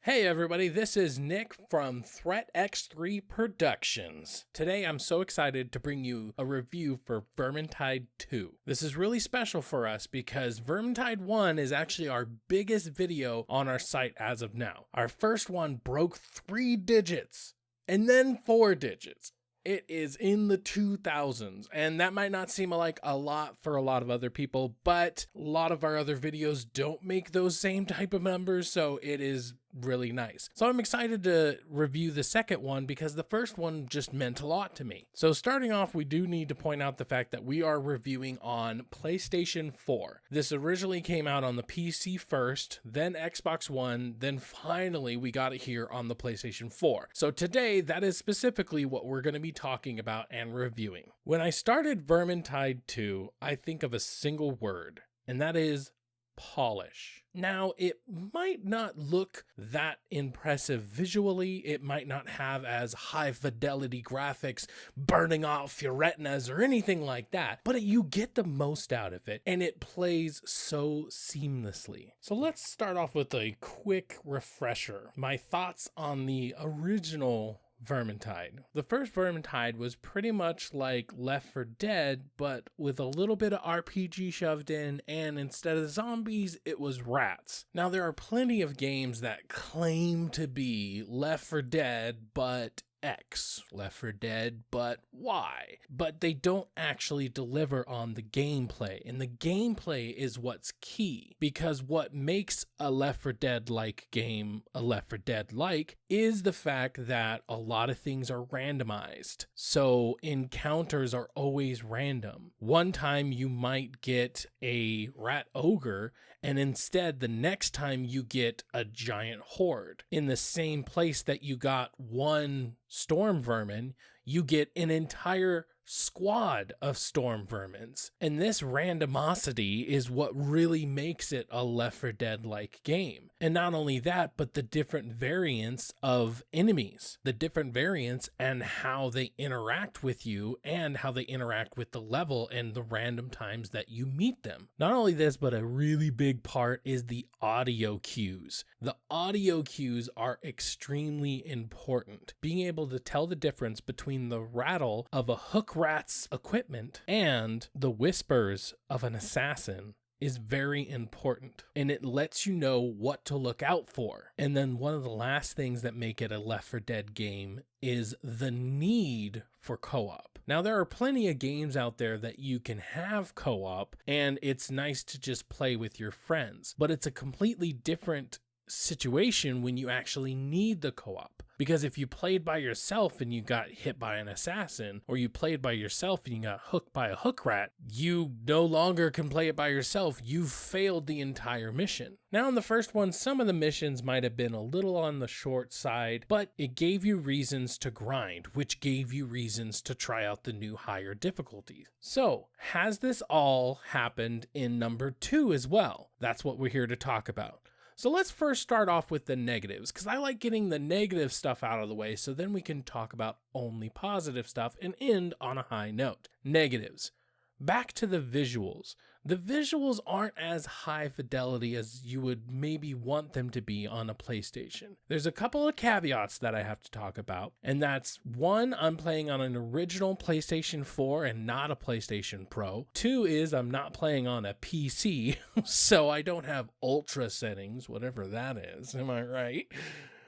Hey everybody, this is Nick from Threat X3 Productions. Today I'm so excited to bring you a review for Vermintide 2. This is really special for us because Vermintide 1 is actually our biggest video on our site as of now. Our first one broke 3 digits and then 4 digits. It is in the 2000s, and that might not seem like a lot for a lot of other people, but a lot of our other videos don't make those same type of numbers, so it is really nice. So I'm excited to review the second one because the first one just meant a lot to me. So starting off, we do need to point out the fact that we are reviewing on PlayStation 4. This originally came out on the PC first, then Xbox One, then finally we got it here on the PlayStation 4. So today, that is specifically what we're going to be talking about and reviewing. When I started Vermintide 2, I think of a single word, and that is polish. Now, it might not look that impressive visually, it might not have as high fidelity graphics burning off your retinas or anything like that, but you get the most out of it and it plays so seamlessly. So let's start off with a quick refresher. My thoughts on the original Vermintide. The first Vermintide was pretty much like Left 4 Dead, but with a little bit of RPG shoved in, and instead of zombies, it was rats. Now, there are plenty of games that claim to be Left 4 Dead, but X, Left 4 Dead, but Y. But they don't actually deliver on the gameplay, and the gameplay is what's key, because what makes a Left 4 Dead-like game a Left 4 Dead-like is the fact that a lot of things are randomized. So encounters are always random. One time you might get a rat ogre, and instead the next time you get a giant horde. In the same place that you got one storm vermin, you get an entire squad of storm vermins. And this randomosity is what really makes it a Left 4 Dead-like game. And not only that, but the different variants of enemies, the different variants and how they interact with you and how they interact with the level and the random times that you meet them. Not only this, but a really big part is the audio cues. The audio cues are extremely important. Being able to tell the difference between the rattle of a hook rat's equipment and the whispers of an assassin is very important, and it lets you know what to look out for. And then one of the last things that make it a Left 4 Dead game is the need for co-op. Now, there are plenty of games out there that you can have co-op, and it's nice to just play with your friends, but it's a completely different situation when you actually need the co-op. Because if you played by yourself and you got hit by an assassin, or you played by yourself and you got hooked by a hook rat, you no longer can play it by yourself. You've failed the entire mission. Now, in the first one, some of the missions might have been a little on the short side, but it gave you reasons to grind, which gave you reasons to try out the new higher difficulties. So, has this all happened in number 2 as well? That's what we're here to talk about. So let's first start off with the negatives, because I like getting the negative stuff out of the way so then we can talk about only positive stuff and end on a high note. Negatives. Back to the visuals. The visuals aren't as high fidelity as you would maybe want them to be on a PlayStation. There's a couple of caveats that I have to talk about, and that's 1, I'm playing on an original PlayStation 4 and not a PlayStation Pro. 2 is I'm not playing on a PC, so I don't have ultra settings, whatever that is, am I right?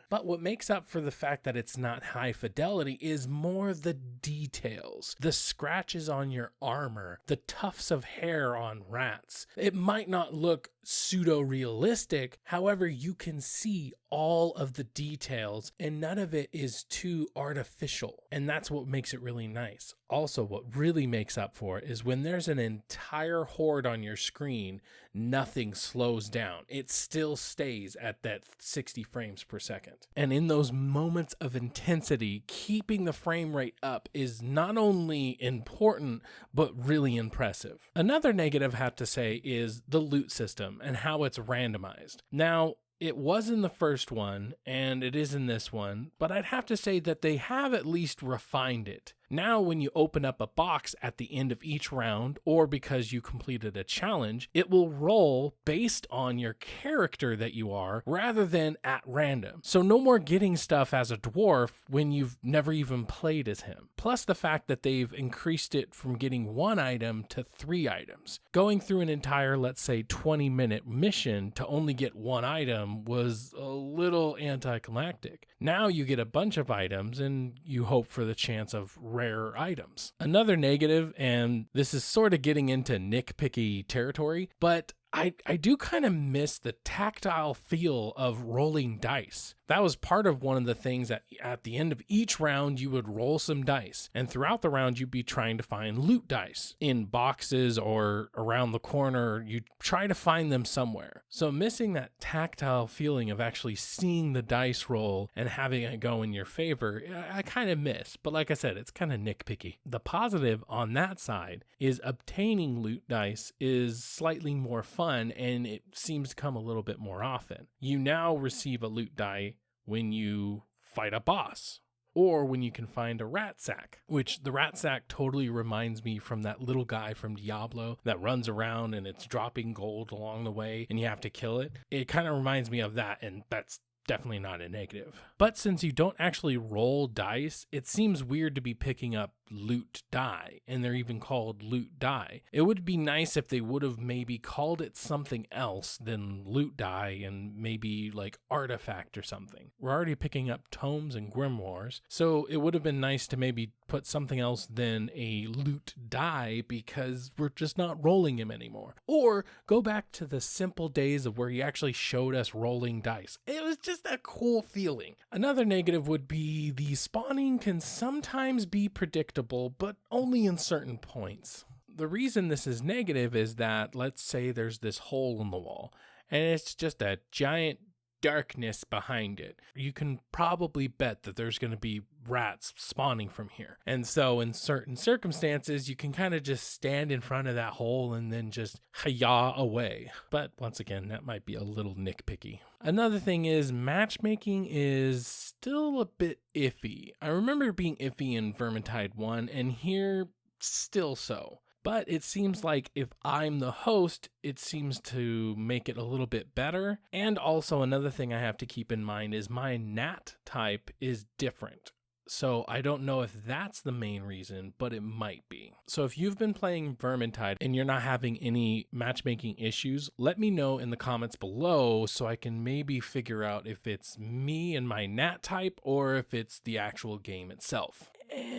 But what makes up for the fact that it's not high fidelity is more the details, the scratches on your armor, the tufts of hair on rats. It might not look pseudo-realistic, however, you can see all of the details and none of it is too artificial. And that's what makes it really nice. Also, what really makes up for it is when there's an entire horde on your screen, nothing slows down. It still stays at that 60 frames per second. And in those moments of intensity, keeping the frame rate up is not only important, but really impressive. Another negative I have to say is the loot system and how it's randomized. Now, it was in the first one, and it is in this one, but I'd have to say that they have at least refined it. Now, when you open up a box at the end of each round, or because you completed a challenge, it will roll based on your character that you are rather than at random. So no more getting stuff as a dwarf when you've never even played as him. Plus the fact that they've increased it from getting 1 item to 3 items. Going through an entire, let's say, 20-minute mission to only get 1 item was a little anticlimactic. Now you get a bunch of items and you hope for the chance of rare items. Another negative, and this is sort of getting into nitpicky territory, but I do kind of miss the tactile feel of rolling dice. That was part of one of the things that at the end of each round, you would roll some dice. And throughout the round, you'd be trying to find loot dice in boxes or around the corner. You'd try to find them somewhere. So missing that tactile feeling of actually seeing the dice roll and having it go in your favor, I kind of miss. But like I said, it's kind of nitpicky. The positive on that side is obtaining loot dice is slightly more fun, and it seems to come a little bit more often. You now receive a loot die when you fight a boss, or when you can find a rat sack, which the rat sack totally reminds me from that little guy from Diablo that runs around and it's dropping gold along the way and you have to kill it. It kind of reminds me of that, and that's definitely not a negative. But since you don't actually roll dice, it seems weird to be picking up loot die, and they're even called loot die. It would be nice if they would have maybe called it something else than loot die, and maybe like artifact or something. We're already picking up tomes and grimoires, so it would have been nice to maybe put something else than a loot die, because we're just not rolling him anymore. Or go back to the simple days of where he actually showed us rolling dice. It was just a cool feeling. Another negative would be the spawning can sometimes be predictable, but only in certain points. The reason this is negative is that, let's say there's this hole in the wall, and it's just a giant darkness behind it. You can probably bet that there's going to be rats spawning from here. And so in certain circumstances, you can kind of just stand in front of that hole and then just hi-yah away. But once again, that might be a little nitpicky. Another thing is matchmaking is still a bit iffy. I remember it being iffy in Vermintide 1, and here still so. But it seems like if I'm the host, it seems to make it a little bit better. And also another thing I have to keep in mind is my nat type is different. So I don't know if that's the main reason, but it might be. So if you've been playing Vermintide and you're not having any matchmaking issues, let me know in the comments below so I can maybe figure out if it's me and my nat type or if it's the actual game itself. And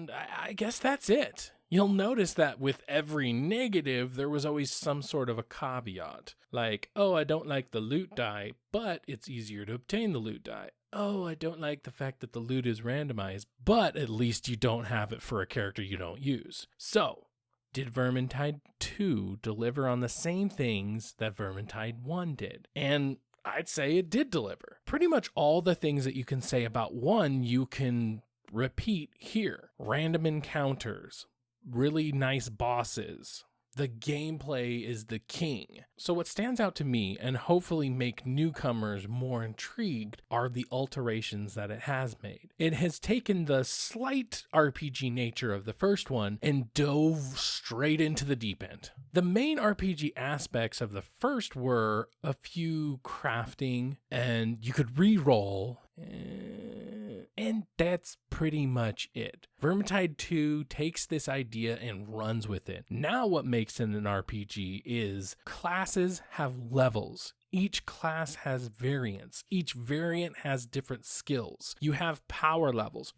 I guess that's it. You'll notice that with every negative, there was always some sort of a caveat. Like, oh, I don't like the loot die, but it's easier to obtain the loot die. Oh, I don't like the fact that the loot is randomized, but at least you don't have it for a character you don't use. So, did Vermintide 2 deliver on the same things that Vermintide 1 did? And I'd say it did deliver. Pretty much all the things that you can say about 1, you can repeat here. Random encounters, really nice bosses. The gameplay is the king. So what stands out to me and hopefully make newcomers more intrigued are the alterations that it has made. It has taken the slight RPG nature of the first one and dove straight into the deep end. The main RPG aspects of the first were a few crafting, and you could re-roll, and that's pretty much it. Vermintide 2 takes this idea and runs with it. Now what makes it an RPG is classes have levels. Each class has variants. Each variant has different skills. You have power levels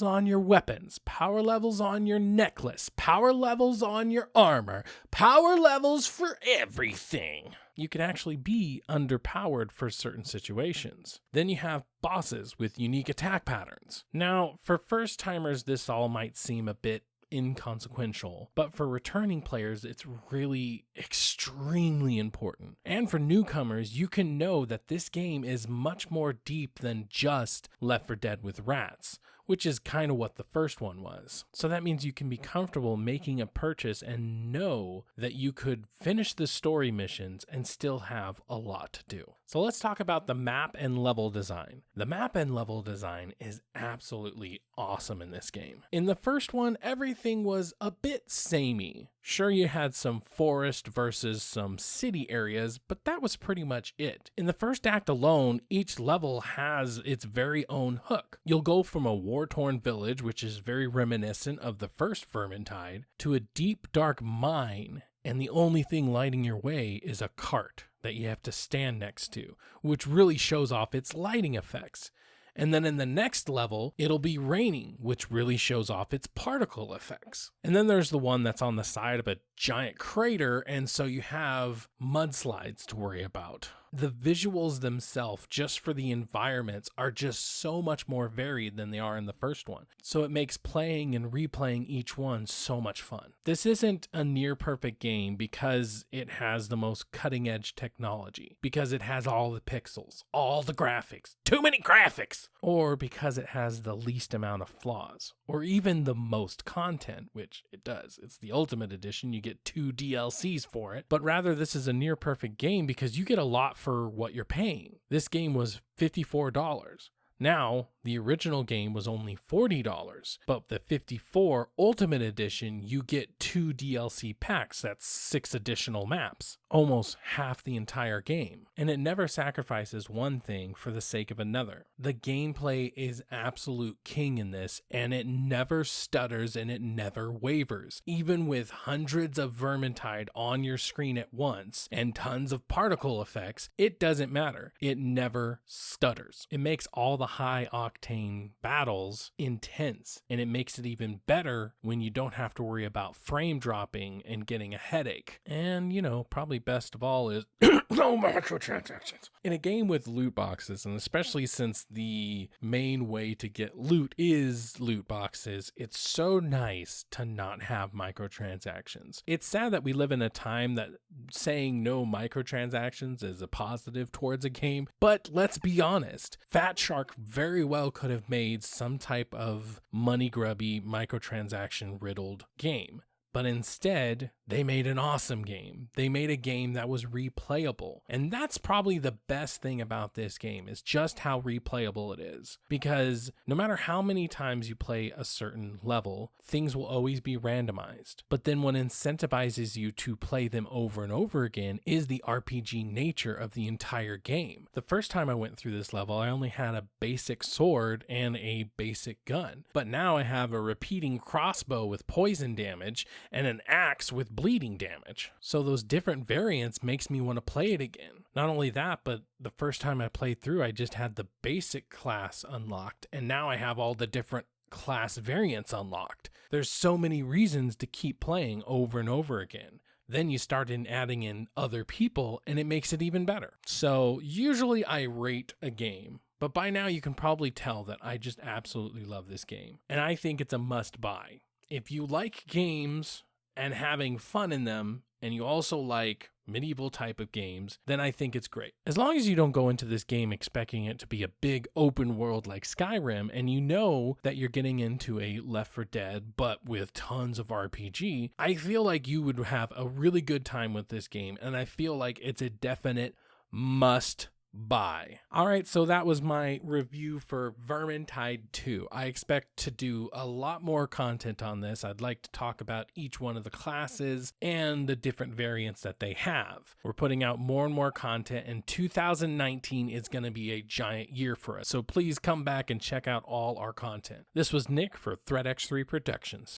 on your weapons, power levels on your necklace, power levels on your armor, power levels for everything. You can actually be underpowered for certain situations. Then you have bosses with unique attack patterns. Now, for first timers, this all might seem a bit inconsequential, but for returning players, it's really extremely important. And for newcomers, you can know that this game is much more deep than just Left 4 Dead with rats. which is kind of what the first one was. So that means you can be comfortable making a purchase and know that you could finish the story missions and still have a lot to do. So let's talk about the map and level design. The map and level design is absolutely awesome in this game. In the first one, everything was a bit samey. Sure, you had some forest versus some city areas, but that was pretty much it. In the first act alone, each level has its very own hook. You'll go from a war-torn village, which is very reminiscent of the first Vermintide, to a deep, dark mine, and the only thing lighting your way is a cart that you have to stand next to, which really shows off its lighting effects. And then in the next level, it'll be raining, which really shows off its particle effects. And then there's the one that's on the side of a giant crater, and so you have mudslides to worry about. The visuals themselves, just for the environments, are just so much more varied than they are in the first one. So it makes playing and replaying each one so much fun. This isn't a near perfect game because it has the most cutting edge technology, because it has all the pixels, all the graphics, too many graphics, or because it has the least amount of flaws, or even the most content, which it does. It's the Ultimate Edition, you get 2 DLCs for it, but rather this is a near perfect game because you get a lot for what you're paying. This game was $54. Now, the original game was only $40, but the 54 Ultimate Edition, you get 2 DLC packs, that's 6 additional maps, almost half the entire game. And it never sacrifices one thing for the sake of another. The gameplay is absolute king in this, and it never stutters and it never wavers. Even with hundreds of Vermintide on your screen at once and tons of particle effects, it doesn't matter. It never stutters. It makes all the high octane battles intense, and it makes it even better when you don't have to worry about frame dropping and getting a headache. And, you know, probably best of all is no microtransactions. In a game with loot boxes, and especially since the main way to get loot is loot boxes, it's so nice to not have microtransactions. It's sad that we live in a time that saying no microtransactions is a positive towards a game, but let's be honest, Fat Shark very well could have made some type of money grubby microtransaction riddled game. But instead, they made an awesome game. They made a game that was replayable. And that's probably the best thing about this game, is just how replayable it is. Because no matter how many times you play a certain level, things will always be randomized. But then what incentivizes you to play them over and over again is the RPG nature of the entire game. The first time I went through this level, I only had a basic sword and a basic gun. But now I have a repeating crossbow with poison damage and an axe with bleeding damage. So those different variants makes me want to play it again. Not only that, but the first time I played through, I just had the basic class unlocked, and now I have all the different class variants unlocked. There's so many reasons to keep playing over and over again. Then you start adding in other people, and it makes it even better. So usually I rate a game, but by now you can probably tell that I just absolutely love this game, and I think it's a must buy. If you like games and having fun in them, and you also like medieval type of games, then I think it's great. As long as you don't go into this game expecting it to be a big open world like Skyrim, and you know that you're getting into a Left 4 Dead, but with tons of RPG, I feel like you would have a really good time with this game, and I feel like it's a definite must buy. All right, so that was my review for Vermintide 2. I expect to do a lot more content on this. I'd like to talk about each one of the classes and the different variants that they have. We're putting out more and more content, and 2019 is going to be a giant year for us. So please come back and check out all our content. This was Nick for Threat X3 Productions.